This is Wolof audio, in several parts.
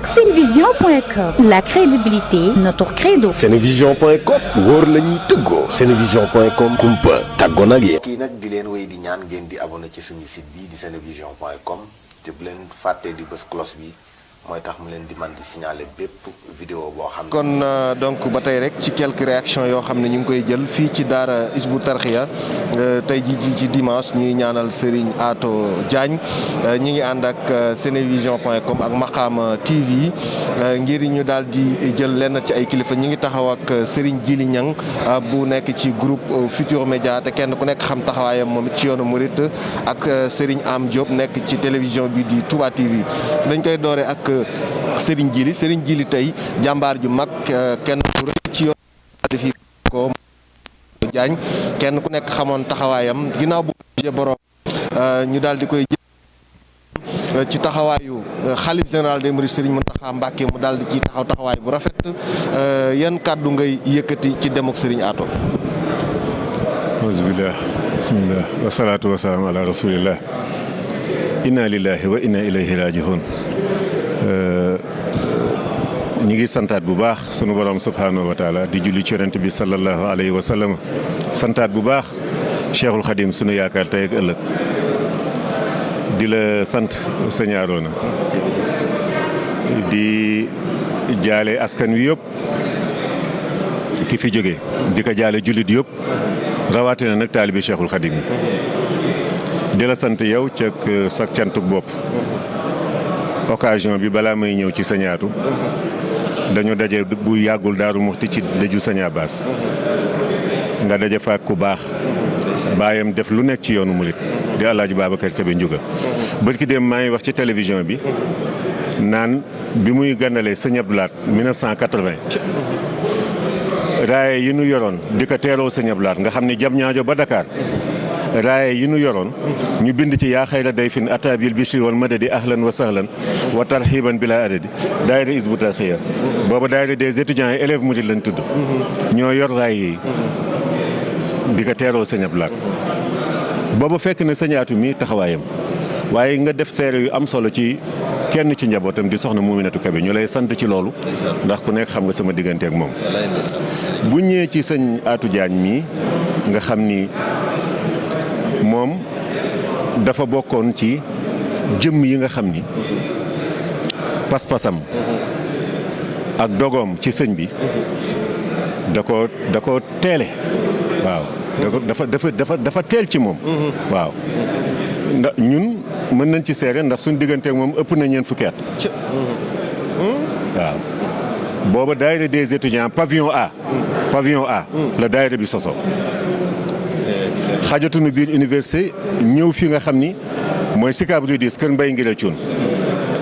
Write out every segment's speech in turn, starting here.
ak senevision.com. La crédibilité, notre credo. senevision.com wóor la ñuy tëggoo. senevision.com kumpa tàggoo nag yéen. kii nag di leen wéy di ñaan ngeen di abonné ci suñu site bi di senevision.com te bu leen fàttee di bës cloche bi mooy tax mu leen di man di signaler bépp vidéo boo xam ne. kon donc ba tey rek ci quelques réactions yoo xam ne ñu ngi koy jël fii ci daara Hizbut Tarqiyyah tey ji ci dimanche ñuy ñaanal Serigne Ato Diagne ñi ngi ànd ak senevision.com ak Maqam TV ngir ñu daal di jël lenn ci ay kilifa ñi ngi taxaw ak Serigne Djili Niang bu nekk ci groupe Futur Média te kenn ku nekk xam taxawaayam moom it ci yoonu Murit ak Serigne Am Diop nekk ci télévision bi di Touba TV dañ koy doore ak Serigne Djili tey jàmbaar ju mag kenn ku rëy ci yoon defi ko Diagne kenn ku nekk xamoon taxawaayam ginnaaw bu borom ñu daal di koy jël ci taxawaayu xalif général des mourides Serigne Mountakha Mbacké mu daal di ci taxawaay bu rafet yan kàddu ngay yëkkati ci dem ak Serigne Ato. auzubillah bismillah wasalaatu wasalaam ala rasulillah inna lillahi wa inna ilayhi raji'un. ñi ngi santaat bu baax sunu borom subhanahu wa taala di julli ci yonent bi sallallahu alayhi wa sallam santaat bu baax Cheikhul Khadim sunu yaakaar tey ak ëllëg di la sant sëñ Arona di jaale askan wi yëpp ki fi jóge di ko jaale jullit yëpp rawatina nag taalibi Cheikhul Khadim di la sant yow cak sa cantuk bopp occasion bi balaa may ñëw ci sëñ Atou dañu daje bu yàggul Daaru Muxti ci dëju sëñ Abbas nga daje fa ku baax baayam def lu nekk ci yoonu murit di Alaaji Babacar Kebe Ndiouga bërki dem maa ngi wax ci télévision bi naan bi muy gànnalee sëñ Abdou Lahat 1980 raaye yi nu yoroon di ko teeroo sëñ Abdou Lahat nga xam ni jam ñaajo ba Dakar raaye yi nu yoroon ñu bind ci yaa xayra dayfin ataa bil bishri wal madadi ahlan wa sahlan wa tarhiban bila adadi daayira Hizbut Tarqiyyah booba daayira des étudiants et élèves murid lañ tudd ñoo yor raaye yi di ko teeroo sëñ Abdou Lahat booba fekk na sëñ Atou mi taxawaayam waaye nga def seere yu am solo ci kenn ci njabootam di soxna Mouminatou Kébé ñu lay sant ci loolu ndax ku nekk xam nga sama diggante ak moom bu ñëwee ci sëñ Atou Diagne mi nga xam ni moom dafa bokkoon ci jëmm yi nga xam ni pas-pasam ak dogoom ci sëñ bi da ko teele waaw dafa teel ci moom waaw ndax ñun mën nañ ci seere ndax suñ digganteek moom ëpp na ñeent fukki at waaw booba daayira des étudiants pavillon A la daayira bi soso xajatunu biir université ñëw fi nga xam ni mooy Sicap Rue 10 kër Mbaye Ngiré Thioune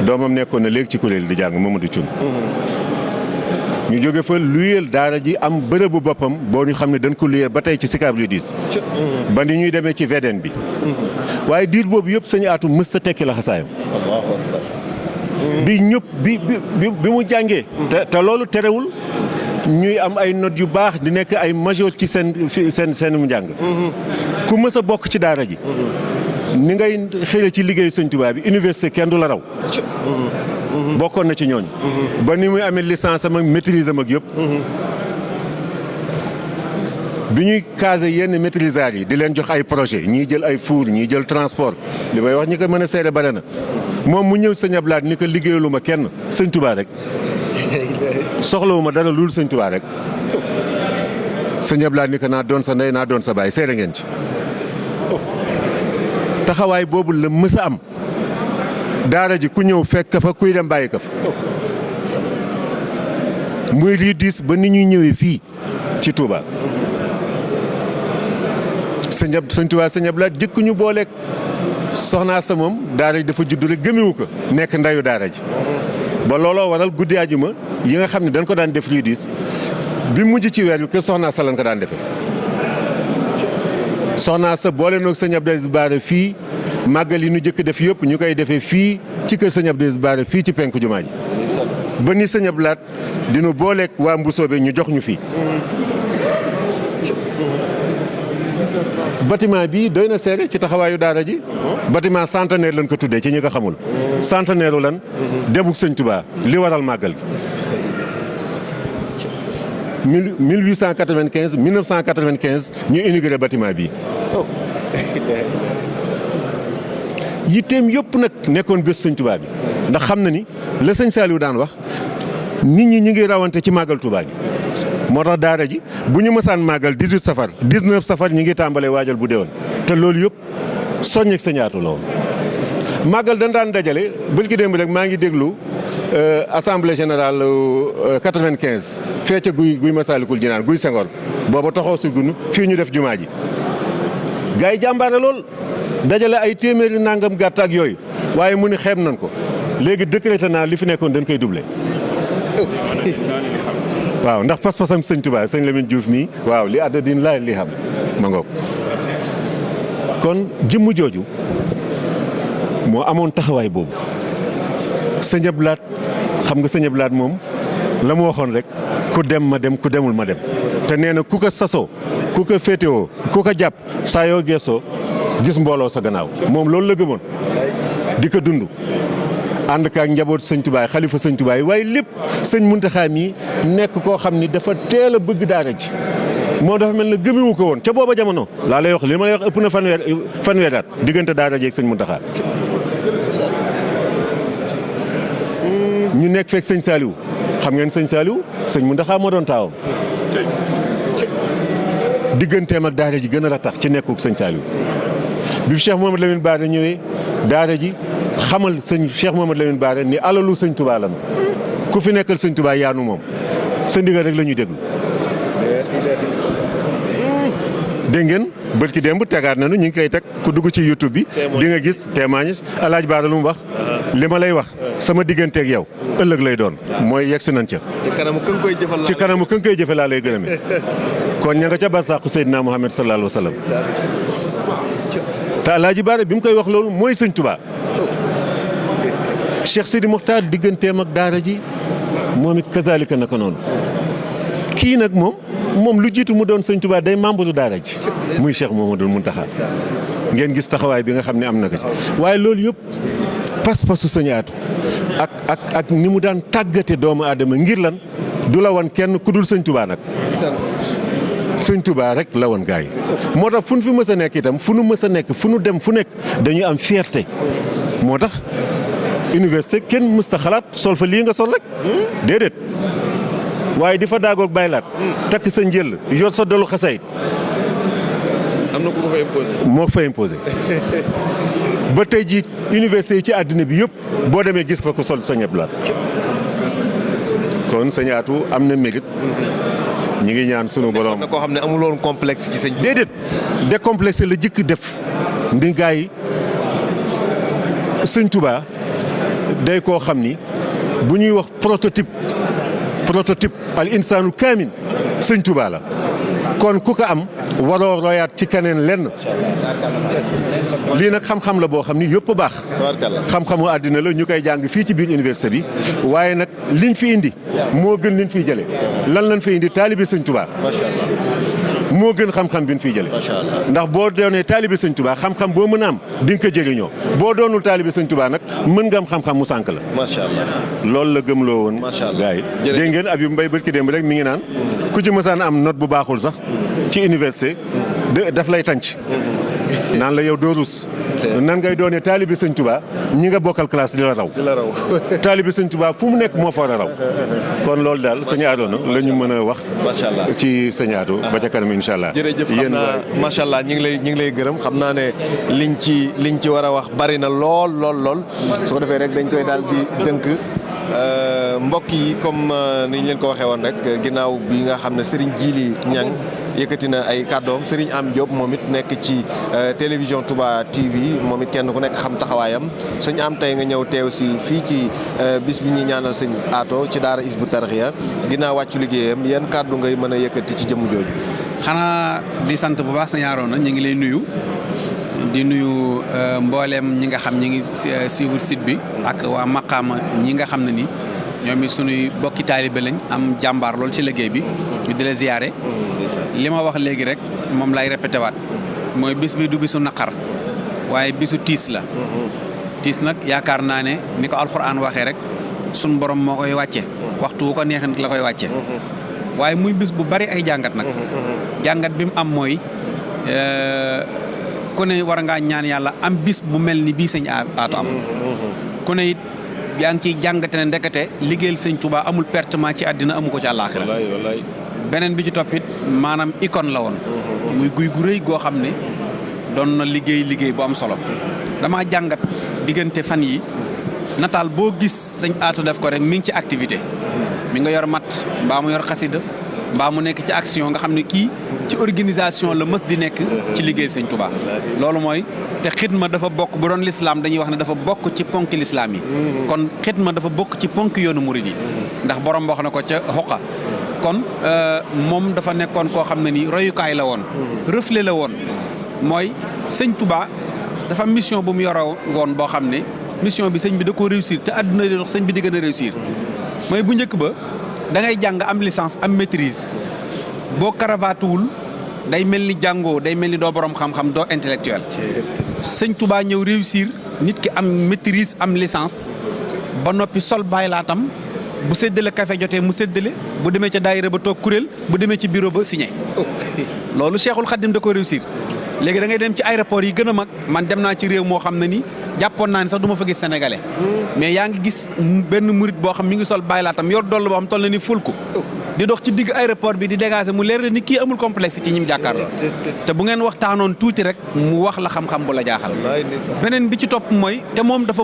doomam nekkoon na léegi ci kuréel di jàng Mamadou Thioune ñu jóge fa luyeel daara ji am bërëbu boppam boo ñu xam ne dañ ko luyee ba tey ci Sicap Rue 10 ba ni ñuy demee ci VDN bi waaye diir boobu yëpp sëñ Atou mës sa tekki la xasaayam bi ñëpp bi mu jàngee te loolu terewul ñuy am ay notes yu baax di nekk ay major ci seen njàng ku mës a bokk ci daara ji ni ngay xëyee ci liggéeyu sëñ Tuubaa bi université kenn du la raw bokkoon na ci ñooñ ba ni muy amee licence am ak maîtrise am ak yëpp bi ñuy casé yenn maîtrisards yi di leen jox ay projet ñii jël ay four ñii jël transport li may wax ñi ko mën a seede bare na moom mu ñëw sëñ Abdou Lahat ni ko liggéeyalu ma kenn sëñ Tuubaa rek soxlawuma dara loolu sëñ Tuubaa rek sëñ Abdou Lahat ni ko naa doon sa ndey naa doon sa baay seede ngeen ci taxawaay boobu la mës a am daara ji ku ñëw fekk fa kuy dem bàyyi ka fa muy lii diis ba ni ñuy ñëwee fii ci Touba sëñ Tuubaa sëñ Abdou Lahat jëkk ñu booleeg soxnaa sa moom daara ji dafa judd rek gëmewu ko nekk ndayu daara ji ba looloo waral guddi àjjuma yi nga xam ne dañ ko daan def lii diis bi mujj ci weer bi kër soxnaa sa lañ ko daan defee soxnaa sa boole noog sëñ Abdou Aziz Bara fii màggal yi nu jëkk def yëpp ñu koy defee fii ci kër sëñ Abdou Aziz Bara fii ci penku jumaa ji ba ni sëñ Abdou Lahat dinu booleeg waa Mbusoobe ñu jox ñu fii bâtiment bii doy na seere ci taxawaayu daara ji. bâtiment centenaire lañ ko tuddee ci ñi ko xamul. centenaire lan. demuk sëñ Touba li waral màggal gi. 1895 1995 ñu inauguré bâtiment bii. yitteem yëpp nag nekkoon bés sëñ Touba bi ndax xam na ni la sëñ Saliou daan wax nit ñi ngi rawante ci màggal Touba gi. moo tax daara ji bu ñu mësaan màggal 18 safar 19 safar ñi ngi tàmbalee waajal bu déwoon te loolu yëpp soññeeg sëñ Atou la woon. màggal dañ daan dajale bërki démb rek maa ngi déglu assemblée générale 95 fee ca guy Masaalikul Jinaan guy Senghor booba taxaw si gunu fii ñu def jumaa ji gars yi jàmbaare lool dajale ay téeméeri nangam gàtt ak yooyu waaye mu ni xeeb nañ ko léegi décrété naa li fi nekkoon dañ koy doublé. waaw ndax pas-pasam sëñ Touba sëñ Lamine Diouf mii waaw li adda din laay li xam ma ngoog kon jëmm jooju moo amoon taxawaay boobu sëñ Abdou Lahad xam nga sëñ Abdou Lahad moom la mu waxoon rek ku dem ma dem ku demul ma dem te nee na ku ko sasoo ku ko féetewoo ku ko jàpp saa yoo geesoo gis mbooloo sa gannaaw moom loolu la gëmoon di ko dund ànd kaak njaboot sëñ Touba xalifa sëñ Touba waaye lépp sëñ Mountakha mi nekk koo xam ni dafa teel a bëgg daara ji moo dafa mel na gëmewu ko woon ca booba jamono laa lay wax li ma lay wax ëpp na fanweer at diggante daara ji ak sëñ Mountakha ñu nekk fekk sëñ Saliou xam ngeen sëñ Saliou sëñ Mountakha moo doon taawam digganteem ak daara ji gën a ratax ci nekkuk sëñ Saliou bi Cheikh Mouhamadou Lamine Bara ñëwee daara ji xamal sëñ Cheikh Mouhamadou Lamine Bara ni alalu sëñ Touba lan ku fi nekkal sëñ Touba yaanu moom sa ndigal rek la ñuy déglu. dégg ngeen bët ki démb tegaat nañu ñu ngi koy teg ku dugg ci YouTube bi di nga gis témoignage El Hadj Bara lu mu wax li ma lay wax sama digganteeg yow ëllëg lay doon mooy yegg si nañ ca. ci kanamu ka nga koy jëfe laa lay gërëmee kon ña nga ca barsàqu Seydina Muhammad sallallahu alayhi wa sallam te El Hadj Bara bi mu koy wax loolu mooy sëñ Touba. Cheikh Sidi Mokhtar digganteem ak daara ji moom it kazalika naka noonu kii nag moom lu jiitu mu doon sëñ Touba day membre daara ji muy Cheikh Mouhamadoul Mountakha ngeen gis taxawaay bi nga xam ne am na ko ci waaye loolu yëpp pas-pasu sëñ Atou ak ni mu daan tàggate doomu aadama ngir lan du la wan kenn ku dul sëñ Touba nag sëñ Touba rek la wan gaay moo tax fu nu fi mës a nekk itam fu nu mës a nekk fu nu dem fu nekk dañuy am fierté moo tax université kenn mës ta xalaat sol fa lii nga sol rek déedéet waaye di fa daagoog baylaat takk sa njël yor sa dolu xasayit am na ku ko fa imposé. moo ko fa imposé ba tey jii université yi ci àddina bi yëpp boo demee gis fa ko sol sa ñëpp laat kon sëñ Atou am na mérite ñi ngi ñaan sunu borom. na koo xam ne amul woon complexe ci sëñ. déedéet décomplexé la jëkk def ndi gaa yi sëñ Touba day koo xam ni bu ñuy wax prototype al insaanu kaamil sëñ Touba la kon ku ko am waroo royaat ci keneen lenn lii nag xam-xam la boo xam ni yëpp baax xam-xamu àddina la ñu koy jàng fii ci biir université bi waaye nag liñ fi indi moo gën liñ fiy jëlee lan lañ fi indi taalibe sëñ Touba moo gën xam-xam bi ñu fiy jëlee ndax boo doonee taalibe sëñ Touba xam-xam boo mën a am di nga ko jëriñoo boo doonul taalibe sëñ Touba nag mën nga am xam-xam mu sànk la macha allah loolu la gëmloo woon gars yi dégg ngeen Habib Mbaye barki démb rek mi ngi naan ku ci mësaan am note bu baaxul sax ci université daf lay tànc naan la yow doo rus nan ngay doonee taalibe sëñ Touba ñi nga bokkal classe di la raw taalibe sëñ Touba fu mu nekk moo fa war a raw kon loolu daal sëñ Adoona la ñu mën a wax ci sëñ Atou ba ca kanam incha allah jërëjëf xam naa macha allah ñi ngi lay gërëm xam naa ne liñ ci war a wax bari na lool su ko defee rek dañ koy daal di tënk mbokk yi comme ni ñu leen ko waxee woon rek ginnaaw bi nga xam ne Serigne Djily Niang yëkkati na ay kàddoom Serigne Am Diop moom it nekk ci télévision Touba TV moom it kenn ku nekk xam taxawaayam sëñ Am tey nga ñëw teew si fii ci bis bi ñuy ñaanal sëñ Atou ci daara Hizbut Tarqiyyah ginnaaw wàccu liggéeyam yan kàddu ngay mën a yëkkati ci jëmm jooju. xanaa di sant bu baax sëñ Aroona ñu ngi lay nuyu di nuyu mbooleem ñi nga xam ñi ngi suivre site bi ak waa Maqaama ñi nga xam ne ni ñoom it sunuy bokki taalibe lañ am jàmbaar lool ci liggéey bi ñu di la ziyaare li ma wax léegi rek moom lay répété waat mooy bis bi du bisu naqar waaye bisu tiis la. tiis nag yaakaar naa ne ni ko alxuraan waxee rek sun borom moo koy wàcce waxtu wu ko neexee nag la koy wàcce waaye muy bis bu bari ay jàngat nag. jàngat bi mu am mooy ku ne war ngaa ñaan yàlla am bis bu mel ni bii sëñ Atou am. ku ne it yaa ngi ciy jàngate ne ndekete liggéeyal sëñ Touba amul pertement ci àddina amu ko ci àllaaxira. beneen bi ci toppit maanaam icône la woon. muy guy gu rëy goo xam ne doon na liggéey bu am solo. damaa jàngat diggante fan yi nataal boo gis sëñ Atou def ko rek mi ngi ci activité. mi nga yor mat mbaa mu yor xasida mbaa mu nekk ci action nga xam ne kii ci organisation la mës di nekk ci liggéey sëñ Touba. loolu mooy te xidma dafa bokk bu doon lislaam dañuy wax ne dafa bokk ci ponk lislaam yi. kon xidma dafa bokk ci ponk yoonu murid yi ndax borom wax na ko ca xoqa kon moom dafa nekkoon koo xam ne nii royukaay la woon. reflet la woon mooy sëñ Touba dafa mission bu mu yoroo woon boo xam ne mission bi sëñ bi da koo réussir te àdduna di dox sëñ bi di gën a réussir mooy bu njëkk ba da ngay jàng am licence am maîtrise boo karavaatuwul day mel ni jàngoo day mel ni doo borom xam-xam doo intellectuel. sëñ Touba ñëw réussir nit ki am maîtrise am licence ba noppi sol bàyyi laatam bu séddale café jotee mu séddale bu demee ca daayira ba toog kuréel bu demee ci bureau ba signé. loolu Cheikhul Khadim da ko réussir. léegi da ngay dem ci aéroport yi gën a mag man dem naa ci réew moo xam ne ni jàppoon naa ne sax du ma fa gis sénégalais. mais yaa ngi gis benn murit boo xam mi ngi sol bàyyi laatam yor doll boo xam toll na ni ful ko di dox ci digg aéroport bi di dégager mu leer ni kii amul complexe ci ñim jàkkaarloo. te bu ngeen waxtaanoon tuuti rek mu wax la xam-xam bu la jaaxal. beneen bi ci topp mooy te moom dafa.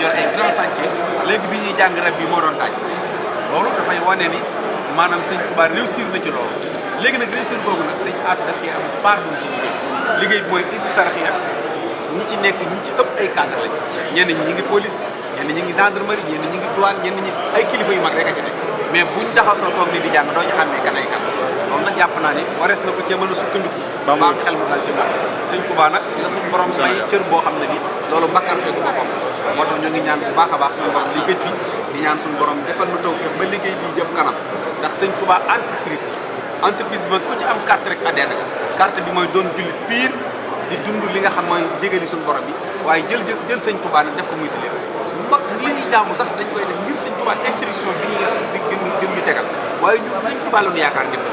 yor ay grand chantier léegi bi ñuy jàng rab bi moo doon daaj loolu dafay wane ni maanaam sëñ Touba réussir na ci loolu léegi nag réussir boobu nag sëñ Atou daf cee am part bu liggéey bi mooy Hizbut Tarqiyyah ñi ci nekk ñi ci ëpp ay cadre lañ ñenn ñi ngi police ñenn ñi ngi gendarmerie ñenn ñi ngi douane ñenn ñi ay kilifa yu mag rek a ci nekk mais buñ taxaw soo toog ni di jàng doo ñu xàmmee kan ay kan loolu nag jàpp naa ni warees na ko cee mën a sukkandiku ba mu xel mu dal ci moom sëñ Touba nag la suñu borom may cër boo xam ne ni loolu mbakkar fekk boppam moo tax ñu ngi ñaan bu baax a baax suñu borom li gëj fi di ñaan suñu borom defal nu taw ba liggéey bii jëm kanam ndax sëñ Touba entreprise bi ku ci am carte rek adhéré carte bi mooy doon jullit pire di dund li nga xam mooy dégali suñu borom bi waaye jël sëñ Touba nag def ko muy si lépp li ñuy jaamu sax dañ koy def ngir sëñ Touba instruction bi ñu tegal waaye ñun sëñ Touba la ñu yaakaar ñëpp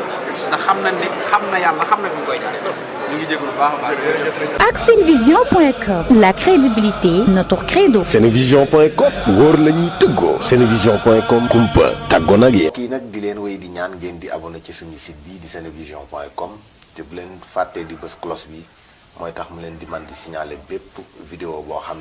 ndax xam nañ ne xam na yàlla xam na fi ñu koy jaaree ñu ngi jégalu baax a baax. ak Senevision.com la crédibilité notre credo. Senevision.com wóor la ñuy tëggoo. Senevision.com kumpa tàggoo nag yéen. kii nag di leen wéy di ñaan ngeen di abonné ci suñu site bi di Senevision.com te bu leen fàttee di bës cloche bi mooy tax mu leen di man di signaler bépp vidéo boo xam